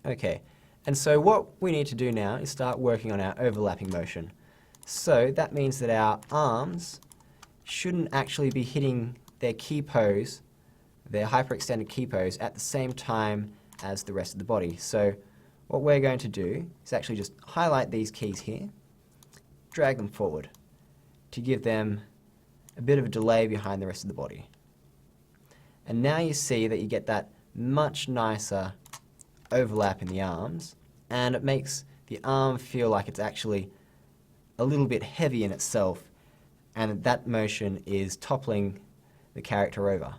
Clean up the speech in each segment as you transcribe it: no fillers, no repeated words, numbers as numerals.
Okay, and so what we need to do now is start working on our overlapping motion. So that means that our arms shouldn't actually be hitting their key pose, their hyperextended key pose, at the same time as the rest of the body. So what we're going to do is actually just highlight these keys here, drag them forward to give them a bit of a delay behind the rest of the body. And now you see that you get that much nicer overlap in the arms, and it makes the arm feel like it's actually a little bit heavy in itself, and that motion is toppling the character over.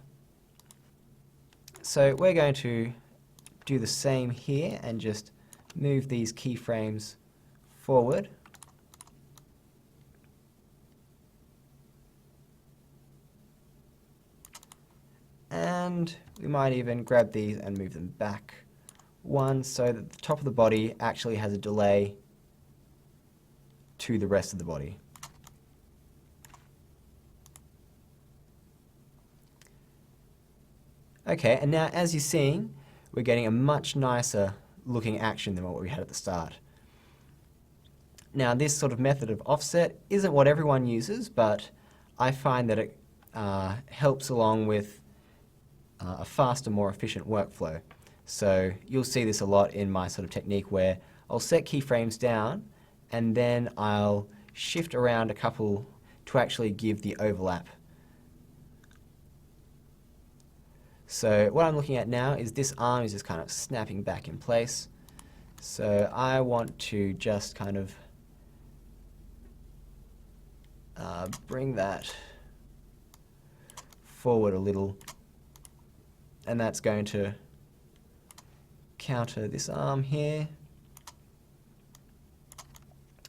So we're going to do the same here and just move these keyframes forward. And we might even grab these and move them back one so that the top of the body actually has a delay to the rest of the body. Okay, and now as you're seeing, we're getting a much nicer looking action than what we had at the start. Now this sort of method of offset isn't what everyone uses, but I find that it helps along with a faster, more efficient workflow. So you'll see this a lot in my sort of technique where I'll set keyframes down and then I'll shift around a couple to actually give the overlap. So what I'm looking at now is this arm is just kind of snapping back in place. So I want to just kind of bring that forward a little, and that's going to counter this arm here.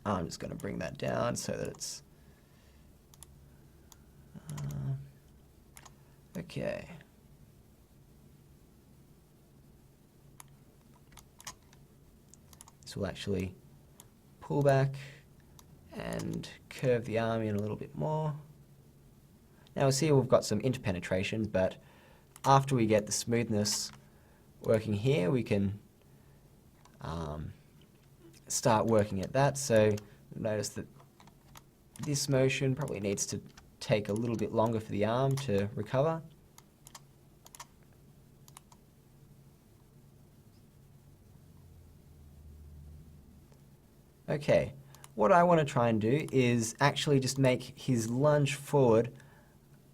I'm just going to bring that down so that it's okay. This will actually pull back and curve the arm in a little bit more. Now see we've got some interpenetration, but after we get the smoothness working here, we can start working at that. So notice that this motion probably needs to take a little bit longer for the arm to recover. Okay, what I want to try and do is actually just make his lunge forward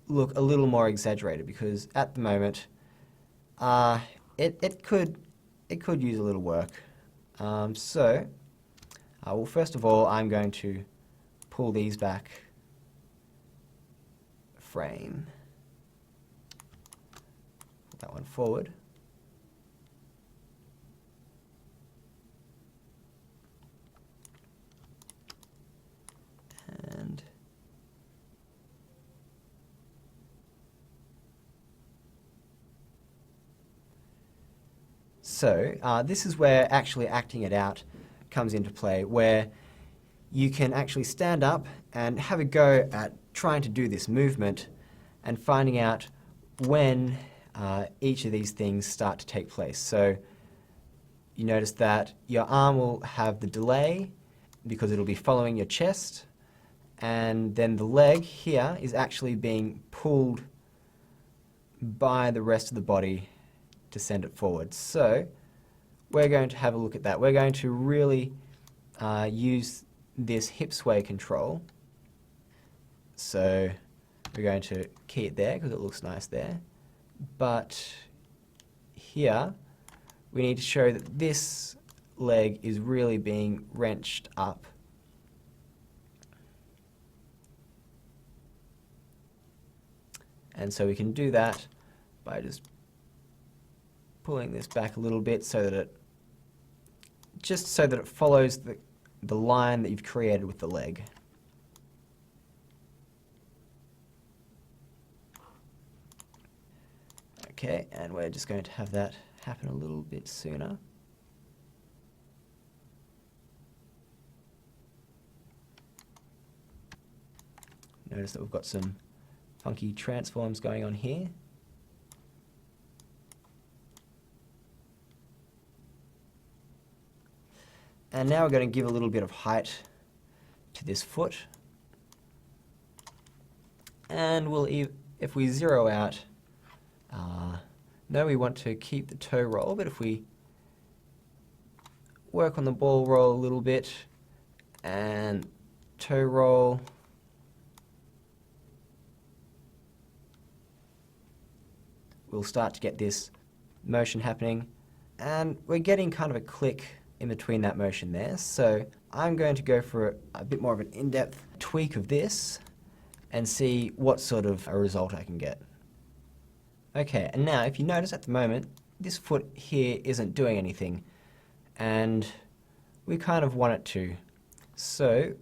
look a little more exaggerated, because at the moment it could use a little work. Well, first of all, I'm going to pull these back a frame, put that one forward. And so this is where actually acting it out comes into play, where you can actually stand up and have a go at trying to do this movement and finding out when each of these things start to take place. So you notice that your arm will have the delay because it'll be following your chest, and then the leg here is actually being pulled by the rest of the body to send it forward. So we're going to have a look at that. We're going to really use this hip sway control. So we're going to key it there because it looks nice there. But here we need to show that this leg is really being wrenched up. And so we can do that by just pulling this back a little bit so that it follows the line that you've created with the leg. Okay, and we're just going to have that happen a little bit sooner. Notice that we've got some funky transforms going on here. And now we're going to give a little bit of height to this foot. And we'll, if we zero out, no, we want to keep the toe roll, but if we work on the ball roll a little bit and toe roll, we'll start to get this motion happening. And we're getting kind of a click in between that motion there. So I'm going to go for a bit more of an in-depth tweak of this and see what sort of a result I can get. Okay, and now if you notice at the moment, this foot here isn't doing anything, and we kind of want it to. So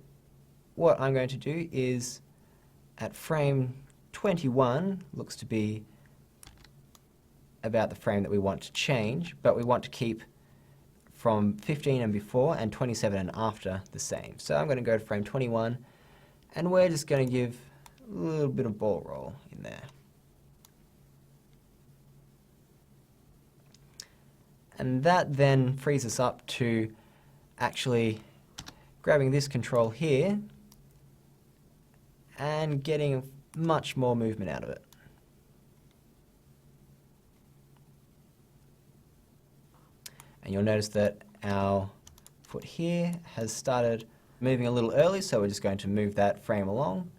what I'm going to do is, at frame 21, looks to be about the frame that we want to change, but we want to keep from 15 and before and 27 and after the same. So I'm going to go to frame 21, and we're just going to give a little bit of ball roll in there. And that then frees us up to actually grabbing this control here and getting much more movement out of it. And you'll notice that our foot here has started moving a little early, so we're just going to move that frame along.